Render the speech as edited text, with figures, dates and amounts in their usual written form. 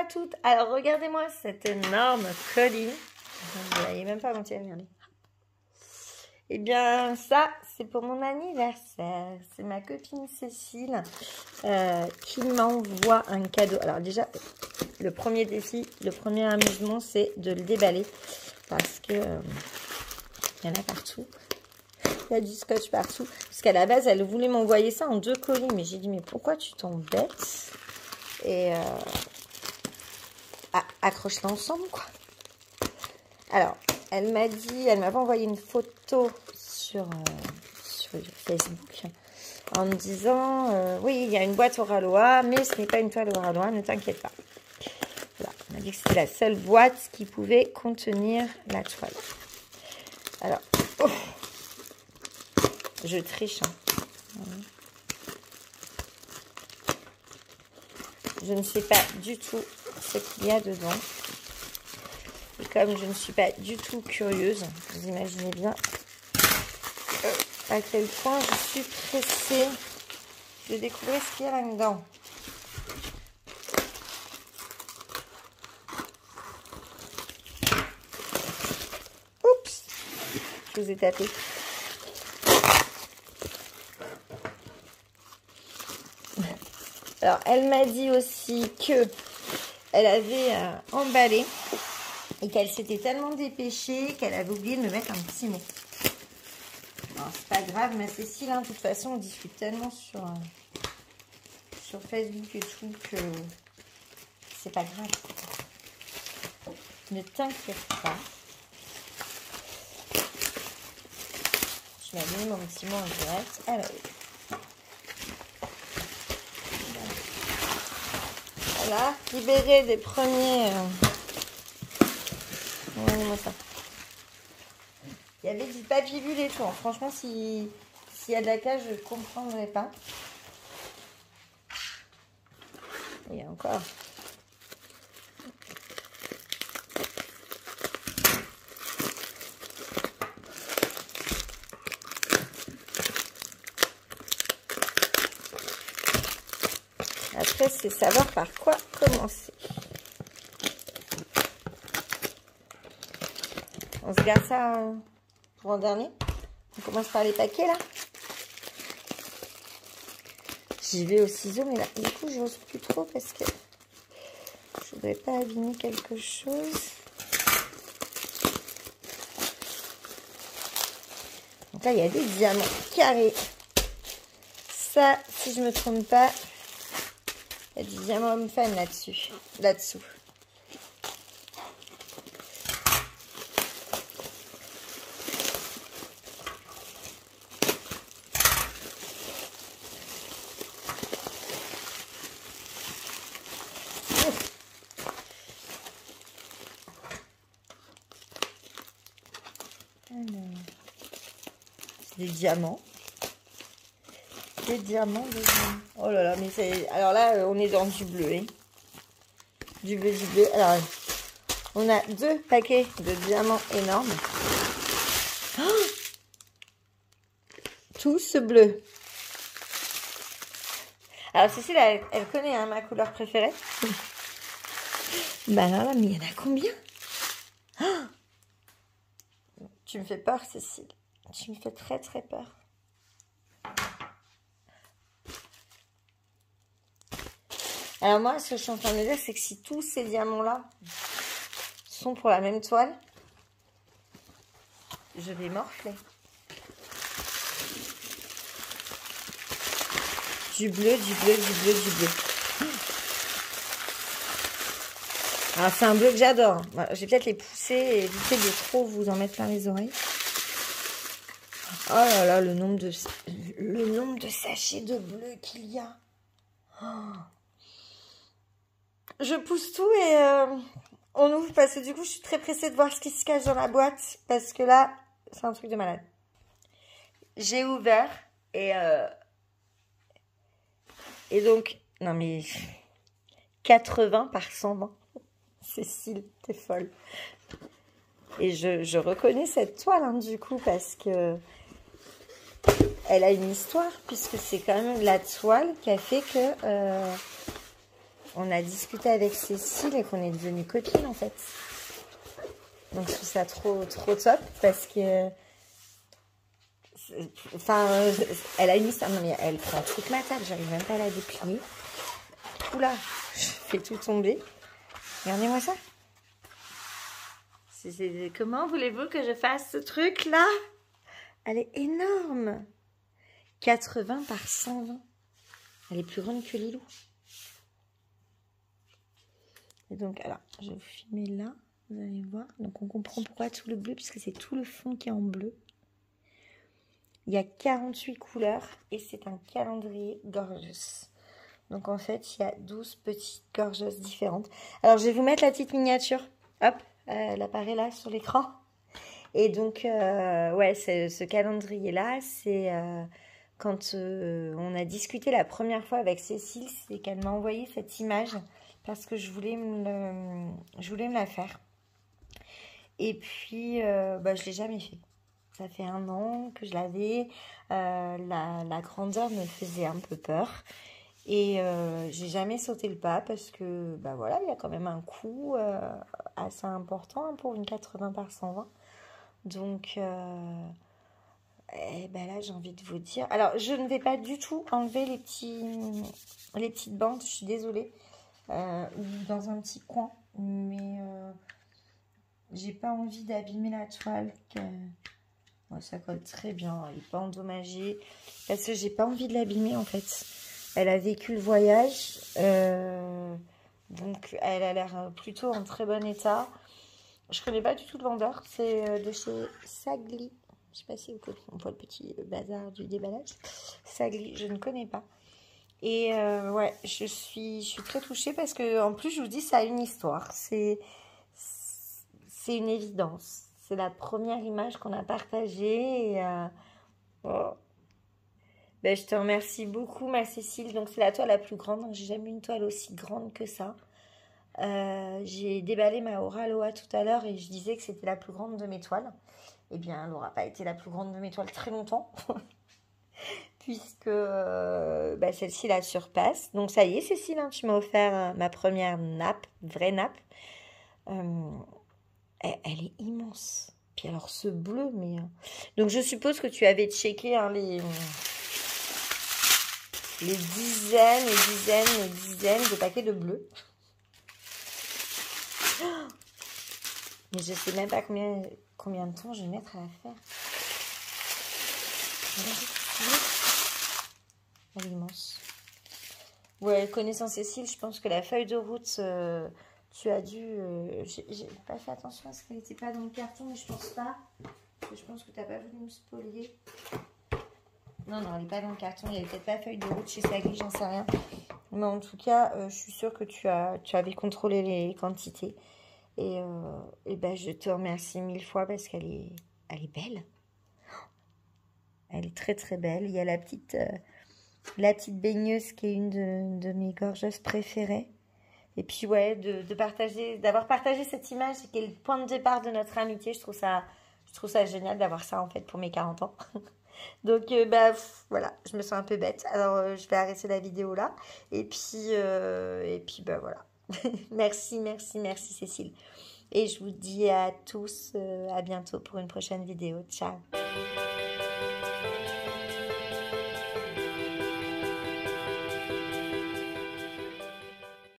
à toutes. Alors, regardez-moi cette énorme colis. Vous ne voyez même pas mon petit, regardez. Eh bien, ça, c'est pour mon anniversaire. C'est ma copine Cécile qui m'envoie un cadeau. Alors déjà, le premier défi, le premier amusement, c'est de le déballer. Parce que il y en a partout. Il y a du scotch partout. Parce qu'à la base, elle voulait m'envoyer ça en 2 colis. Mais j'ai dit, mais pourquoi tu t'embêtes? Et accroche-la ensemble, quoi. Alors, elle m'a dit, elle m'avait envoyé une photo sur Facebook en me disant, oui, il y a une boîte au Ralois, mais ce n'est pas une toile au Ralois, ne t'inquiète pas. Voilà, elle m'a dit que c'était la seule boîte qui pouvait contenir la toile. Alors, oh, je triche, hein. Je ne sais pas du tout ce qu'il y a dedans. Et comme je ne suis pas du tout curieuse, vous imaginez bien à quel point je suis pressée de découvrir ce qu'il y a là-dedans. Oups, je vous ai tapé. Alors, elle m'a dit aussi que elle avait emballé et qu'elle s'était tellement dépêchée qu'elle avait oublié de me mettre un petit mot. Alors, c'est pas grave, mais Cécile, hein, de toute façon, on discute tellement sur Facebook et tout que c'est pas grave. Ne t'inquiète pas. Je m'ai mis mon petit mot en direct. Alors, voilà, libéré des premiers... Regardez-moi ça. Il y avait du papier bulle et tout. Franchement, s'il y a de la cage, je ne comprendrai pas. Il y a encore. Après, c'est savoir par quoi commencer. On se garde ça pour en dernier. On commence par les paquets, là. J'y vais au ciseau, mais là, du coup, je n'ose plus trop parce que je voudrais pas abîmer quelque chose. Donc là, il y a des diamants carrés. Ça, si je me trompe pas, il y a du diamant homme-femme là-dessous. Des diamants. Des diamants. Oh là là, mais c'est... Alors là, on est dans du bleu. Hein. Du bleu. Alors, on a 2 paquets de diamants énormes. Oh, tous bleus. Alors, Cécile, elle connaît hein, ma couleur préférée. Bah alors là, mais il y en a combien? Oh, tu me fais peur, Cécile. Tu me fais très très peur. Alors moi, ce que je suis en train de me dire, c'est que si tous ces diamants-là sont pour la même toile, je vais morfler. Du bleu. Alors c'est un bleu que j'adore. Je vais peut-être les pousser et éviter de trop vous en mettre plein les oreilles. Oh là là, le nombre de sachets de bleu qu'il y a. Oh. Je pousse tout et on ouvre parce que du coup, je suis très pressée de voir ce qui se cache dans la boîte. Parce que là, c'est un truc de malade. J'ai ouvert et donc, non mais 80 par 120. Cécile, t'es folle. Et je reconnais cette toile hein, du coup parce que elle a une histoire puisque c'est quand même la toile qui a fait que on a discuté avec Cécile et qu'on est devenues copines en fait. Donc je trouve ça trop top parce que... Enfin, elle a une histoire. Non mais elle prend toute ma table, j'arrive même pas à la déplier. Oula, je fais tout tomber. Regardez-moi ça. Comment voulez-vous que je fasse ce truc là? Elle est énorme. 80 par 120. Elle est plus grande que Lilou. Et donc, alors, je vais vous filmer là. Vous allez voir. Donc, on comprend pourquoi tout le bleu, puisque c'est tout le fond qui est en bleu. Il y a 48 couleurs et c'est un calendrier gorgeous. Donc, en fait, il y a 12 petites gorgeous différentes. Alors, je vais vous mettre la petite miniature. Hop, elle apparaît là sur l'écran. Et donc, ouais, ce calendrier-là, c'est quand on a discuté la première fois avec Cécile, c'est qu'elle m'a envoyé cette image parce que je voulais me la faire. Et puis, je ne l'ai jamais fait. Ça fait 1 an que je l'avais. La grandeur me faisait un peu peur. Et j'ai jamais sauté le pas parce que, voilà, il y a quand même un coût assez important pour une 80 par 120. Donc, là, j'ai envie de vous dire... Alors, je ne vais pas du tout enlever les petites bandes, je suis désolée, ou dans un petit coin. Mais j'ai pas envie d'abîmer la toile. Ouais, ça colle très bien, elle n'est pas endommagée. Parce que j'ai pas envie de l'abîmer, en fait. Elle a vécu le voyage, donc elle a l'air plutôt en très bon état. Je connais pas du tout le vendeur, c'est de chez Sagli. Je sais pas si on voit le petit bazar du déballage. Sagli, je ne connais pas. Et ouais, je suis très touchée parce que en plus je vous dis ça a une histoire. C'est une évidence. C'est la première image qu'on a partagée. Et, oh. Je te remercie beaucoup, ma Cécile. Donc c'est la toile la plus grande. J'ai jamais eu une toile aussi grande que ça. J'ai déballé ma Aura tout à l'heure et je disais que c'était la plus grande de mes toiles. Eh bien, elle n'aura pas été la plus grande de mes toiles très longtemps. Puisque celle-ci la surpasse. Donc ça y est, Cécile, hein, tu m'as offert ma première nappe, vraie nappe. Elle est immense. Puis alors ce bleu, mais... Donc je suppose que tu avais checké hein, les dizaines de paquets de bleu. Mais je sais même pas combien de temps je vais mettre à la faire. Elle est immense. Ouais, connaissant Cécile, je pense que la feuille de route, tu as dû... j'ai pas fait attention à ce qu'elle n'était pas dans le carton, mais je pense pas. Je pense que tu n'as pas voulu me spolier. Non, elle n'est pas dans le carton. Il n'y avait peut-être pas feuille de route chez Sagli, j'en sais rien. Mais en tout cas, je suis sûre que tu avais contrôlé les quantités. Et je te remercie 1000 fois parce qu'elle est belle. Elle est très très belle. Il y a la petite baigneuse qui est une de mes gorgeuses préférées. Et puis ouais, d'avoir partagé cette image qui est le point de départ de notre amitié. Je trouve ça génial d'avoir ça en fait pour mes 40 ans. Donc voilà, je me sens un peu bête. Alors je vais arrêter la vidéo là. Et puis voilà. Merci Cécile. Et je vous dis à tous à bientôt pour une prochaine vidéo. Ciao.